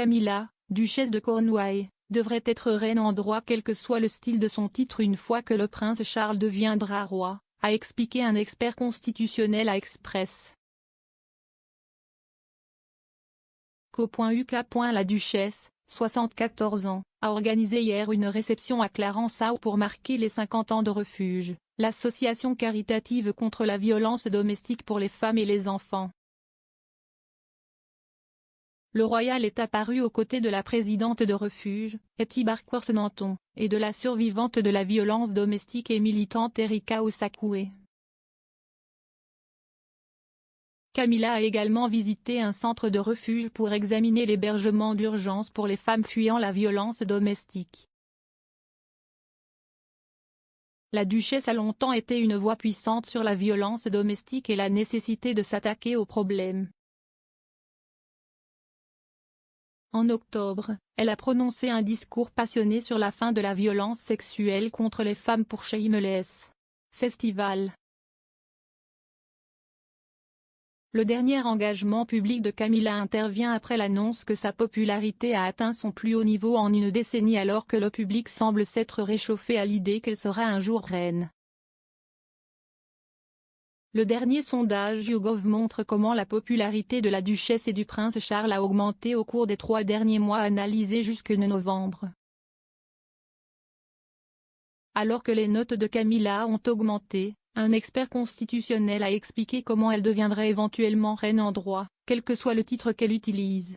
Camilla, duchesse de Cornouailles, devrait être reine en droit quel que soit le style de son titre une fois que le prince Charles deviendra roi, a expliqué un expert constitutionnel à Express. Co.uk. La duchesse, 74 ans, a organisé hier une réception à Clarençaux pour marquer les 50 ans de Refuge, l'association caritative contre la violence domestique pour les femmes et les enfants. Le royal est apparu aux côtés de la présidente de Refuge, Hetty Barkworth-Nanton, et de la survivante de la violence domestique et militante Erika Osakwe. Camilla a également visité un centre de refuge pour examiner l'hébergement d'urgence pour les femmes fuyant la violence domestique. La duchesse a longtemps été une voix puissante sur la violence domestique et la nécessité de s'attaquer au problème. En octobre, elle a prononcé un discours passionné sur la fin de la violence sexuelle contre les femmes pour Shameless Festival. Le dernier engagement public de Camilla intervient après l'annonce que sa popularité a atteint son plus haut niveau en une décennie alors que le public semble s'être réchauffé à l'idée qu'elle sera un jour reine. Le dernier sondage YouGov montre comment la popularité de la duchesse et du prince Charles a augmenté au cours des 3 derniers mois analysés jusque novembre. Alors que les notes de Camilla ont augmenté, un expert constitutionnel a expliqué comment elle deviendrait éventuellement reine en droit, quel que soit le titre qu'elle utilise.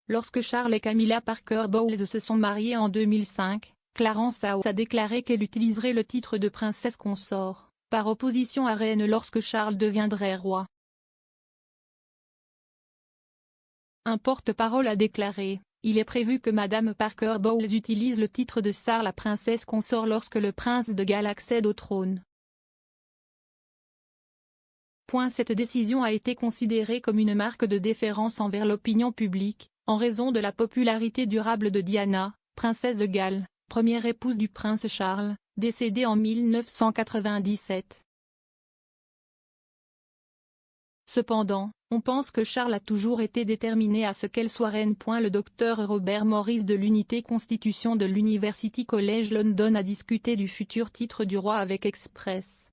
Lorsque Charles et Camilla Parker Bowles se sont mariés en 2005, Clarençaux a déclaré qu'elle utiliserait le titre de princesse consort, par opposition à reine lorsque Charles deviendrait roi. Un porte-parole a déclaré: il est prévu que Madame Parker Bowles utilise le titre de Sarah la princesse consort lorsque le prince de Galles accède au trône. Cette décision a été considérée comme une marque de déférence envers l'opinion publique, en raison de la popularité durable de Diana, princesse de Galles, première épouse du prince Charles, décédée en 1997. Cependant, on pense que Charles a toujours été déterminé à ce qu'elle soit reine. Le docteur Robert Morris de l'unité Constitution de l'University College London a discuté du futur titre du roi avec Express.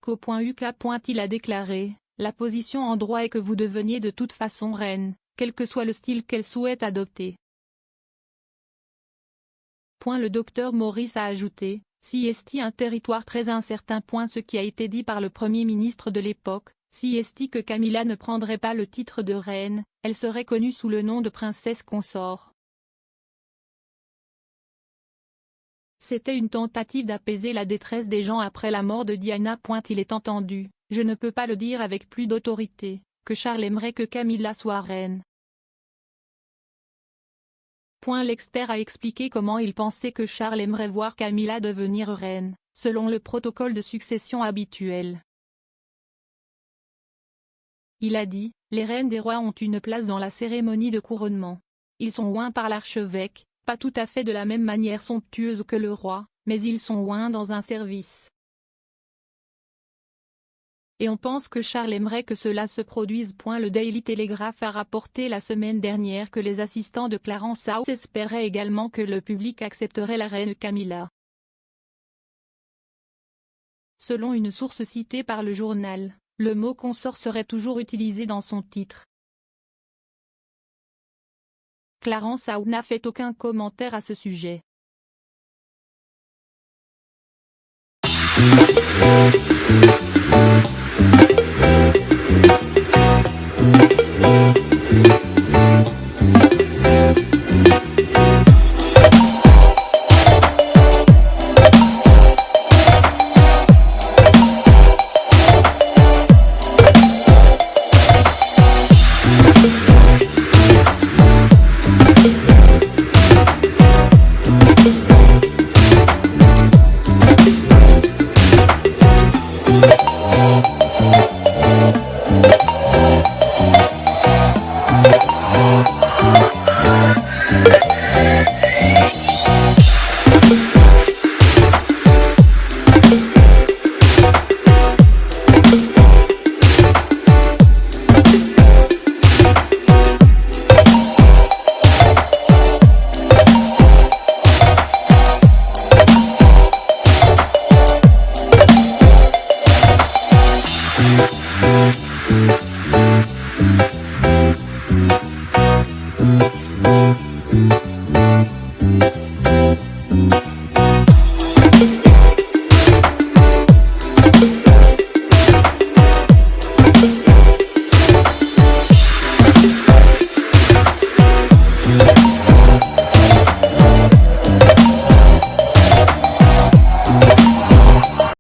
Co.uk. Il a déclaré: la position en droit est que vous deveniez de toute façon reine, quel que soit le style qu'elle souhaite adopter. Le docteur Morris a ajouté: si est un territoire très incertain. Ce qui a été dit par le Premier ministre de l'époque, si est que Camilla ne prendrait pas le titre de reine, elle serait connue sous le nom de princesse consort. C'était une tentative d'apaiser la détresse des gens après la mort de Diana. Il est entendu, je ne peux pas le dire avec plus d'autorité, que Charles aimerait que Camilla soit reine. L'expert a expliqué comment il pensait que Charles aimerait voir Camilla devenir reine, selon le protocole de succession habituel. Il a dit: les reines des rois ont une place dans la cérémonie de couronnement. Ils sont oints par l'archevêque, pas tout à fait de la même manière somptueuse que le roi, mais ils sont oints dans un service. Et on pense que Charles aimerait que cela se produise. Le Daily Telegraph a rapporté la semaine dernière que les assistants de Clarençaux espéraient également que le public accepterait la reine Camilla. Selon une source citée par le journal, le mot consort serait toujours utilisé dans son titre. Clarençaux n'a fait aucun commentaire à ce sujet.